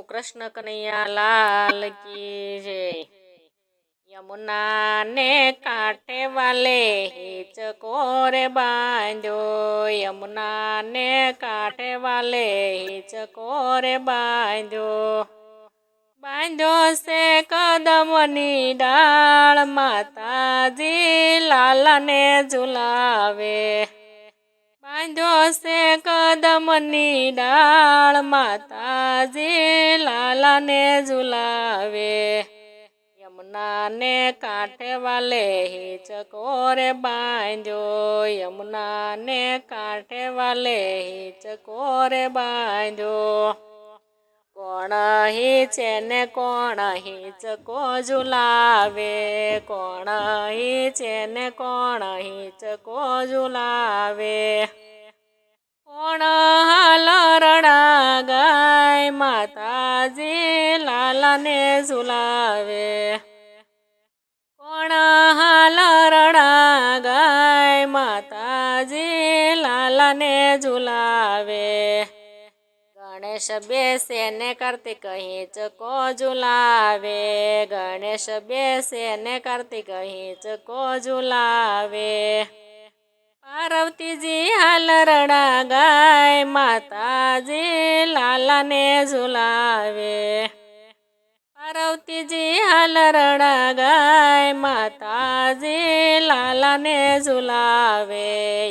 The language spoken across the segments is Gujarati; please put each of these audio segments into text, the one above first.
કૃષ્ણ કનૈયા લાલ કી જય। યમુના ને કાંઠે વાલે હિંચકો રે બાંધ્યો, યમુના ને કાંઠે વાલે હિંચકો રે બાંધ્યો। બાંધ્યો છે કદમની ડાળ, માતાજી લાલાને ઝુલાવે। બાંધ્યો છે કદમની ડાળ, માતાજી લાલાને ઝુલાવે। યમુના ને કાંઠે વાલે હિંચકો રે બાંધ્યો, યમુના ને કાંઠે વાલે હિંચકો રે બાંધ્યો। કોણ હિંચે ને કોણ હિંચકો ઝુલાવે, કોણ હિંચે ને કોણ હિંચકો ઝુલાવે। કોણ હાલરડા ગાય, માતાજી લાલાને ઝુલાવે। કોણ હાલરડા ગાય, માતાજી લાલાને ઝુલાવે। ગણેશ બેસે ને કાર્તિક હિંચકો ઝુલાવે, ગણેશ બેસે ને કાર્તિક હિંચકો ઝુલાવે। પાર્વતીજી હાલરડા ગાય, માતાજી લાલાને ઝુલાવે। પાર્વતીજી હાલરડા ગાય, માતાજી લાલાને ઝુલાવે।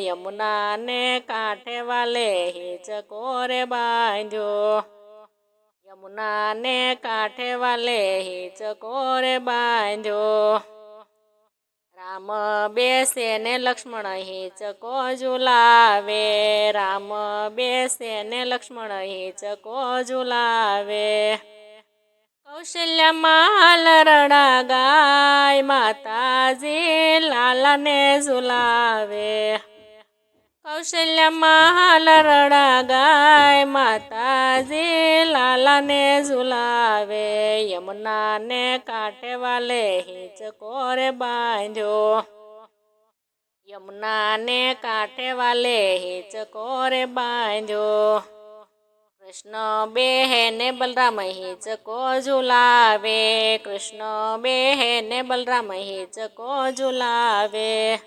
યમુના ને કાંઠે વાલે હિંચકો રે બાંધ્યો, યમુના ને કાંઠે વાલે હિંચકો રે બાંધ્યો। રામ બેસે ને લક્ષ્મણ હિંચકો ઝુલાવે, રામ બેસે ને લક્ષ્મણ હિંચકો ઝુલાવે। કૌશલ્યામાં હાલરડા ગાય, માતાજી લાલાને ઝુલાવે। કૌશલ્યામાં હાલરડા ગાય, માતાજી લાલાને ઝુલાવે। યમુના ને કાંઠે વાલે હિંચકો રે બાંધ્યો, યમુના ને કાંઠે વાલે હિંચકો રે બાંધ્યો। કૃષ્ણ બેહે ને બલરામ હિંચકો ઝુલાવે, કૃષ્ણ બેહે ને બલરામ હિંચકો ઝુલાવે।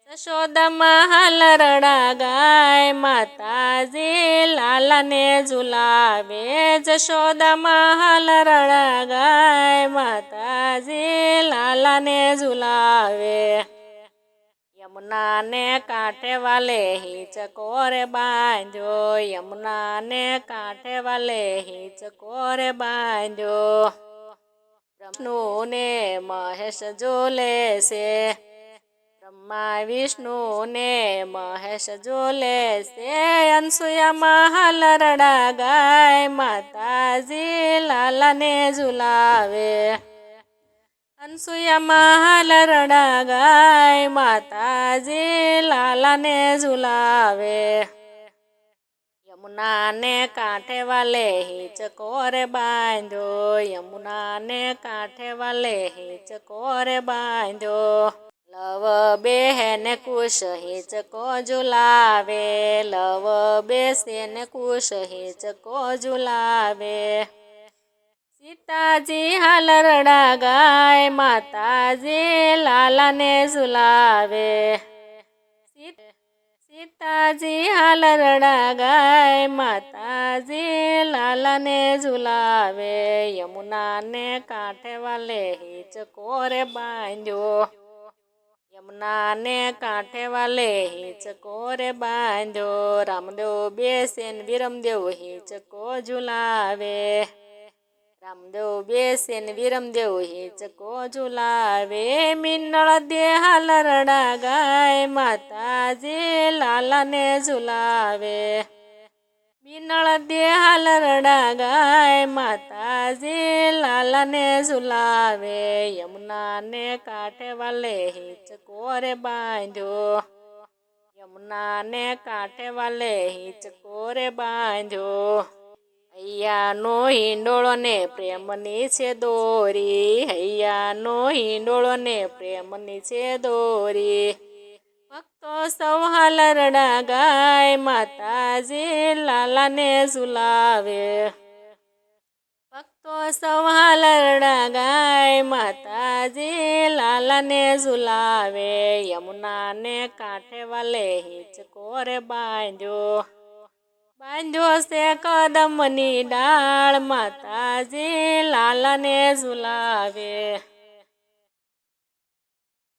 જશોદામાં હાલરડા ગાય, માતાજી લાલાને ઝુલાવે। જશોદામાં હાલરડા ગાય, માતાજી લાલાને ઝુલાવે। યમુના ને કાંઠે વાલે હિંચકો રે બાંધ્યો, યમુના ને કાંઠે વાલે હિંચકો રે બાંધ્યો। વિષ્ણુ ને મહેશ ઝૂલે છે, બ્રહ્મા વિષ્ણુ ને મહેશ ઝૂલે છે। અનસુયામાં હાલરડા ગાય, માતાજી લાલાને ઝુલાવે। અનસુયામાં હાલરડા ગાય, માતાજી લાલાને ઝુલાવે। યમુના ને કાંઠે વાલે હિંચકો રે બાંધ્યો, યમુના ને કાંઠે વાલે હિંચકો રે બાંધ્યો। લવ બેહે ને કુશ હિંચકો ઝુલાવે, લવ બેસે ને કુશ હિંચકો ઝુલાવે। સીતાજી હાલરડા ગાય, માતાજી લાલાને ઝુલાવે। સીતાજી હાલરડા ગાય, માતાજી લાલાને ઝુલાવે। યમુના ને કાંઠે વાલે હિંચકો રે બાંધ્યો, યમુના ને કાંઠે વાલે હિંચકો રે બાંધ્યો। રામદેવ બેસે ને વિરમદેવ હિંચકો ઝુલાવે, રામદેવ બેસે ને વિરમદેવ હિંચકો ઝુલાવે। મિનળ દે હાલરડા ગાય, માતાજી લાલાને ઝુલાવે। મિનળ દે હાલરડા ગાય, માતાજી લાલાને ઝુલાવે। યમુના ને કાંઠે વાલે હિંચકો રે બાંધ્યો, યમુના ને કાંઠે વાલે હિંચકો રે બાંધ્યો। હૈયાનો હિંડોળો ને પ્રેમની છે દોરી, હૈયાનો હિંડોળો ને પ્રેમની છે દોરી। ભક્તો સૌ હાલરડા ગાય, માતાજી લાલાને ઝુલાવે। ભક્તો સૌ હાલરડા ગાય માતાજી લાલાને ઝુલાવે યમુનાને કાંઠે વાલે હિંચકો રે બાંધ્યો છે કદમની ડાળ માતાજી લાલાને ઝુલાવે।